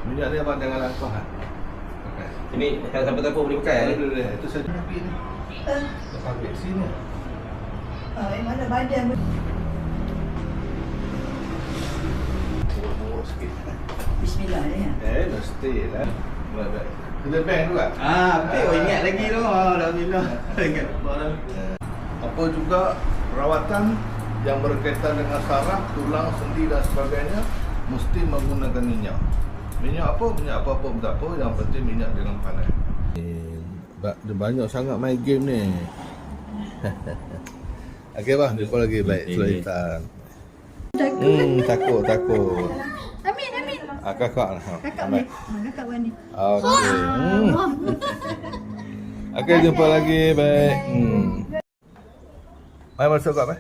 Minyak ni abang jangan langkah kan. Ini siapa-siapa boleh pakai ni? Itu saya ambil ni. Pakai sini. Mana badan? Sikit. Bismillah ya. Mesti lah. Kita bank tu kan? Ingat lagi tu. Alhamdulillah. Ingat barang. Apa juga perawatan yang berkaitan dengan saraf, tulang, sendi dan sebagainya mesti menggunakan minyak. Minyak apa? Minyak apa-apa pun tak apa, yang penting minyak jangan panas. Dia banyak sangat main game ni. Okey bang, jumpa lagi baik Sulaiman. Takut. Amin. Kakak lah. Kakak ni. Kakak mana? Okey. Okey, jumpa lagi baik. Mai masuk kau, Mai.